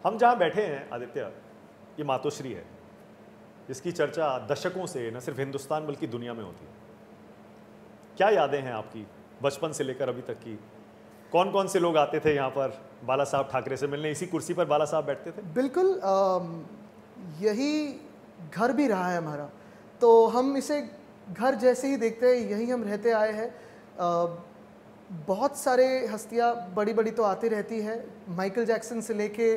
हम जहाँ बैठे हैं आदित्य, ये मातोश्री है, जिसकी चर्चा दशकों से न सिर्फ हिंदुस्तान बल्कि दुनिया में होती है। क्या यादें हैं आपकी बचपन से लेकर अभी तक की? कौन कौन से लोग आते थे यहाँ पर बाला साहब ठाकरे से मिलने? इसी कुर्सी पर बाला साहब बैठते थे? बिल्कुल, यही घर भी रहा है हमारा, तो हम इसे घर जैसे ही देखते हैं, यही हम रहते आए हैं। बहुत सारे हस्तियाँ बड़ी बड़ी तो आती रहती है, माइकल जैक्सन से लेके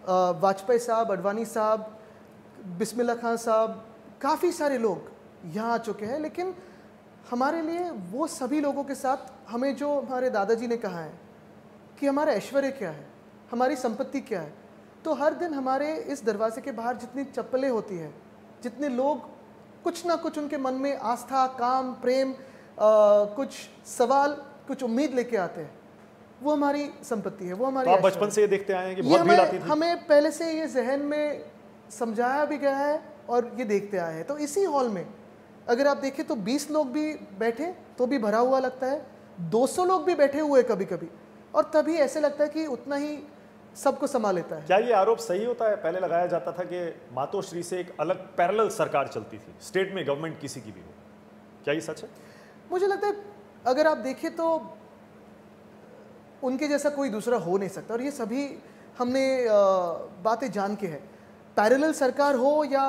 वाजपेयी साहब, अडवाणी साहब, बिस्मिल्लाह खान साहब, काफ़ी सारे लोग यहाँ आ चुके हैं। लेकिन हमारे लिए वो सभी लोगों के साथ हमें जो हमारे दादाजी ने कहा है कि हमारा ऐश्वर्य क्या है, हमारी संपत्ति क्या है, तो हर दिन हमारे इस दरवाजे के बाहर जितनी चप्पलें होती हैं, जितने लोग कुछ ना कुछ उनके मन में आस्था, काम, प्रेम, कुछ सवाल, कुछ उम्मीद लेके आते हैं, वो हमारी संपत्ति है, वो हमारी। तो आप बचपन से ये देखते आए हैं कि बहुत भीड़ आती थी? हमें पहले से ये जहन में समझाया भी गया है और ये देखते आए हैं। तो इसी हॉल में अगर आप देखें तो 20 लोग भी बैठे तो भी भरा हुआ लगता है, 200 लोग भी बैठे हुए कभी कभी, और तभी ऐसे लगता है कि उतना ही सबको संभाल लेता है। क्या ये आरोप सही होता है? पहले लगाया जाता था कि मातोश्री से एक अलग पैरेलल सरकार चलती थी, स्टेट में गवर्नमेंट किसी की भी हो। क्या ये सच है? मुझे लगता है अगर आप देखें तो उनके जैसा कोई दूसरा हो नहीं सकता, और ये सभी हमने बातें जान के है। पैरेलल सरकार हो या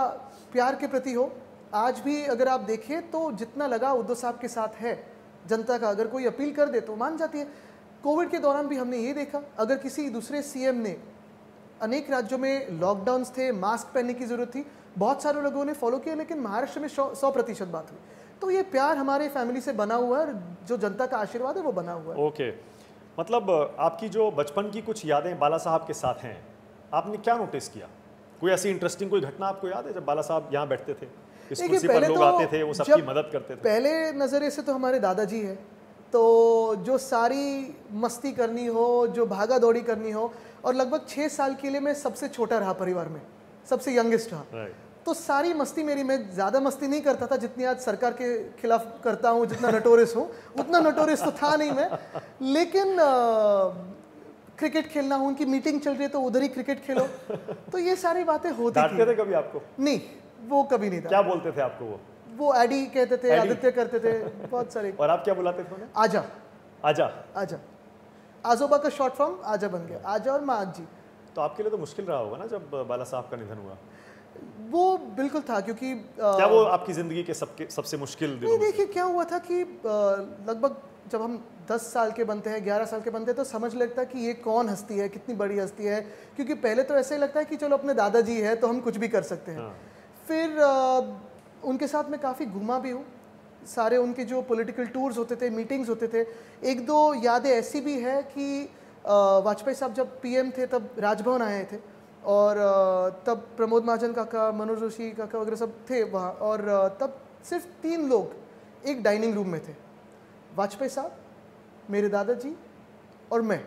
प्यार के प्रति हो, आज भी अगर आप देखें तो जितना लगा उद्धव साहब के साथ है जनता का, अगर कोई अपील कर दे तो मान जाती है। कोविड के दौरान भी हमने ये देखा, अगर किसी दूसरे सीएम ने, अनेक राज्यों में लॉकडाउन्स थे, मास्क पहनने की जरूरत थी, बहुत सारे लोगों ने फॉलो किया, लेकिन महाराष्ट्र में 100% बात हुई। तो ये प्यार हमारे फैमिली से बना हुआ है, जो जनता का आशीर्वाद है वो बना हुआ है। ओके, मतलब आपकी जो बचपन की कुछ यादें बाला साहब के साथ हैं, आपने क्या नोटिस किया? कोई ऐसी इंटरेस्टिंग कोई घटना आपको याद है जब बाला साहब यहाँ बैठते थे, इस कुर्सी पर लोग आते थे, वो सबकी मदद करते थे? पहले नज़रिए से तो हमारे दादाजी है, तो जो सारी मस्ती करनी हो, जो भागा दौड़ी करनी हो, और लगभग 6 साल के लिए मैं सबसे छोटा रहा परिवार में, सबसे यंगेस्ट रहा, तो सारी मस्ती मेरी, मैं ज़्यादा मस्ती नहीं करता था जितनी आज सरकार के खिलाफ करता हूँ, जितना नटोरियस हूँ, उतना नटोरियस तो था नहीं मैं। लेकिन क्रिकेट खेलना हो, उनकी मीटिंग चल रही है तो उधर ही क्रिकेट खेलो, तो ये सारी बातें होती थी। डांटते थे कभी आपको? नहीं, वो कभी नहीं था। क्या बोलते थे आपको वो एडी कहते थे, आदित्य करते थे, बहुत सारे। और आप क्या बुलाते थे उन्हें? आजा। आजा। आजा, आजोबा का शॉर्ट फॉर्म आजा बन गया, आजा और माँ जी। तो आपके लिए तो मुश्किल रहा होगा ना जब बाला साहब का निधन हुआ? वो बिल्कुल था, क्योंकि क्या वो आपकी जिंदगी के सबसे मुश्किल दिनों? देखिए क्या हुआ था कि लगभग जब हम 10 साल के बनते हैं, 11 साल के बनते हैं, तो समझ लगता है कि ये कौन हस्ती है, कितनी बड़ी हस्ती है, क्योंकि पहले तो ऐसे लगता है कि चलो अपने दादाजी है तो हम कुछ भी कर सकते हैं। फिर उनके साथ मैं काफ़ी घूमा भी हूँ, सारे उनके जो पॉलिटिकल टूर्स होते थे, मीटिंग्स होते थे। एक दो यादें ऐसी भी है कि वाजपेयी साहब जब पीएम थे तब राजभवन आए थे, और तब प्रमोद महाजन काका, मनोज जोशी काका वगैरह सब थे वहाँ, और तब सिर्फ 3 लोग एक डाइनिंग रूम में थे, वाजपेयी साहब, मेरे दादाजी और मैं।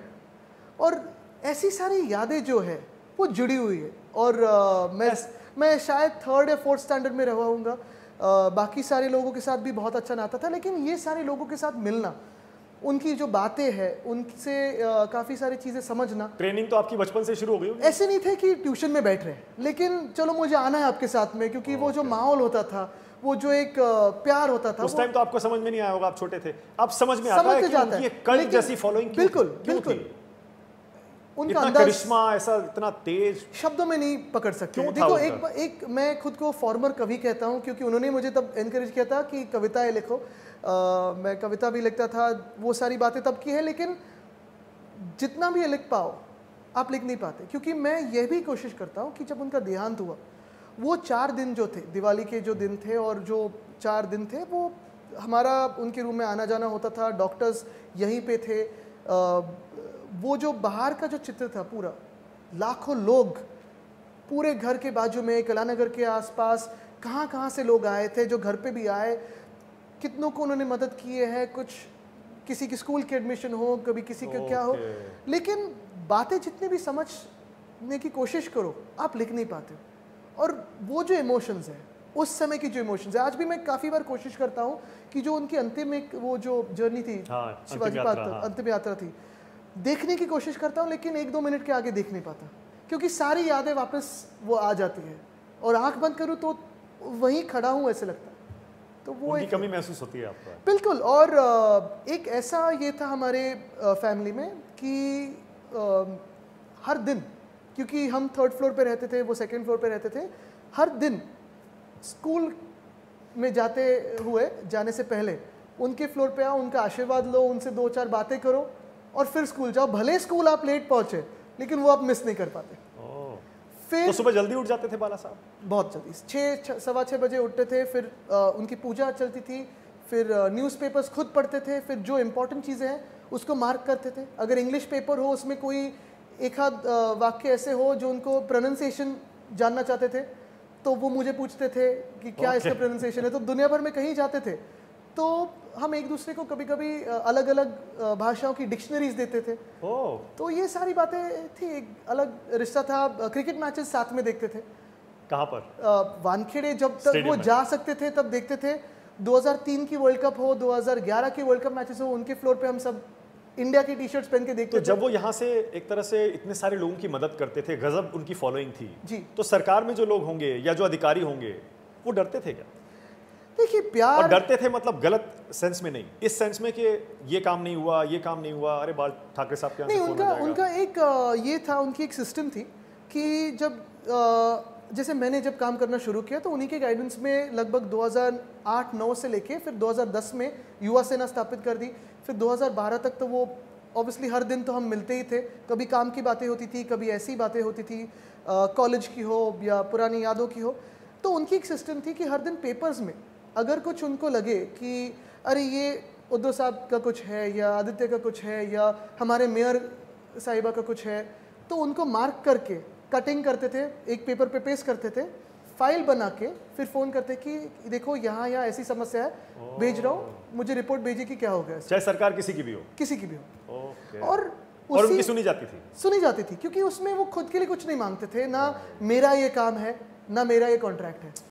और ऐसी सारी यादें जो है वो जुड़ी हुई है, और मैं शायद 3rd या 4th स्टैंडर्ड में रहा हूँगा। बाकी सारे लोगों के साथ भी बहुत अच्छा नाता था, लेकिन ये सारे लोगों के साथ मिलना, उनकी जो बातें हैं, उनसे काफ़ी सारी चीज़ें समझना। ट्रेनिंग तो आपकी बचपन से शुरू हो गई होगी? ऐसे नहीं थे कि ट्यूशन में बैठ रहे, लेकिन चलो मुझे आना है आपके साथ में, क्योंकि वो जो माहौल होता था, वो जो एक प्यार होता था, उस टाइम तो आपको समझ में नहीं आया होगा, आप छोटे थे, अब समझ में आता है कि उनकी एक कल्ट जैसी फॉलोइंग बिल्कुल उनका अंदाज, करिश्मा ऐसा इतना तेज शब्दों में नहीं पकड़ सकते। देखो, एक मैं खुद को फॉर्मर कवि कहता हूँ, क्योंकि उन्होंने मुझे तब एनकरेज किया था कि कविताएं लिखो। मैं कविता भी लिखता था, वो सारी बातें तब की है, लेकिन जितना भी लिख पाओ आप लिख नहीं पाते, क्योंकि मैं ये भी कोशिश करता हूँ कि जब उनका देहांत हुआ, वो 4 दिन जो थे, दिवाली के जो दिन थे, और जो 4 दिन थे, वो हमारा उनके रूम में आना जाना होता था, डॉक्टर्स यहीं पे थे। वो जो बाहर का जो चित्र था, पूरा लाखों लोग पूरे घर के बाजू में, कलानगर के आसपास कहाँ से लोग आए थे, जो घर पे भी आए, कितनों को उन्होंने मदद किए हैं, कुछ किसी की स्कूल के एडमिशन हो, कभी किसी का क्या हो, लेकिन बातें जितनी भी समझने की कोशिश करो आप लिख नहीं पाते। और वो जो इमोशंस है, उस समय की जो इमोशंस है, आज भी मैं काफ़ी बार कोशिश करता हूँ कि जो उनकी अंतिम एक वो जो जर्नी थी, शिवाजी पार्क अंतिम यात्रा थी, देखने की कोशिश करता हूँ, लेकिन 1-2 मिनट के आगे देख नहीं पाता, क्योंकि सारी यादें वापस वो आ जाती है, और आंख बंद करूँ तो वहीं खड़ा हूँ ऐसे लगता है। तो वो एक कमी महसूस होती है आपको? बिल्कुल। और एक ऐसा ये था हमारे फैमिली में कि हर दिन, क्योंकि हम 3rd फ्लोर पे रहते थे, वो 2nd फ्लोर पे रहते थे, हर दिन स्कूल में जाने से पहले उनके फ्लोर पे आओ, उनका आशीर्वाद लो, उनसे 2-4 बातें करो और फिर स्कूल जाओ। भले स्कूल आप लेट पहुंचे, लेकिन वो आप मिस नहीं कर पाते। फिर तो सुबह जल्दी उठ जाते थे बाला साहब? बहुत जल्दी, 6-6 बजे उठते थे। फिर उनकी पूजा चलती थी, फिर न्यूज़पेपर्स खुद पढ़ते थे, फिर जो इम्पोर्टेंट चीज़ें हैं उसको मार्क करते थे। अगर इंग्लिश पेपर हो, उसमें कोई एक आध वाक्य ऐसे हो जो उनको प्रोनाउंसिएशन जानना चाहते थे, तो वो मुझे पूछते थे कि क्या इसका प्रोनाउंसिएशन है। तो दुनिया भर में कहीं जाते थे तो हम एक दूसरे को कभी कभी अलग अलग भाषाओं की डिक्शनरीज देते थे। तो ये सारी बातें थी, एक अलग रिश्ता था। क्रिकेट मैचेस साथ में देखते थे। कहाँ पर? वानखेड़े, जब तक वो जा सकते थे तब देखते थे। 2003 की वर्ल्ड कप हो, 2011 की वर्ल्ड कप मैचेस हो, उनके फ्लोर पे हम सब इंडिया की टी-शर्ट्स पहन के देखते थे। तो जब वो यहाँ से एक तरह से इतने सारे लोगों की मदद करते थे, गजब उनकी फॉलोइंग थी जी, तो सरकार में जो लोग होंगे या जो अधिकारी होंगे वो डरते थे क्या? देखिए, प्यार, और डरते थे मतलब गलत सेंस में नहीं, इस सेंस में कि ये काम नहीं हुआ, ये काम नहीं हुआ, अरे बाल ठाकरे साहब के नहीं, उनका एक ये था, उनकी एक सिस्टम थी कि जब जैसे मैंने जब काम करना शुरू किया तो उन्हीं के गाइडेंस में लगभग 2008-9 से लेके फिर 2010 में युवा सेना स्थापित कर दी। फिर 2012 तक तो वो ऑब्वियसली हर दिन तो हम मिलते ही थे, कभी काम की बातें होती थी, कभी ऐसी बातें होती थी, कॉलेज की हो या पुरानी यादों की हो। तो उनकी एक सिस्टम थी कि हर दिन पेपर्स में अगर कुछ उनको लगे कि अरे ये उद्धव साहब का कुछ है या आदित्य का कुछ है या हमारे मेयर साहिबा का कुछ है, तो उनको मार्क करके कटिंग करते थे, एक पेपर पे पेस्ट करते थे, फाइल बना के फिर फ़ोन करते कि देखो यहाँ ऐसी समस्या है, भेज रहा हूँ, मुझे रिपोर्ट भेजिए कि क्या हो गया। चाहे सरकार किसी की भी हो? किसी की भी हो। और उनकी सुनी जाती थी? सुनी जाती थी, क्योंकि उसमें वो खुद के लिए कुछ नहीं मांगते थे, ना मेरा ये काम है, ना मेरा ये कॉन्ट्रैक्ट है।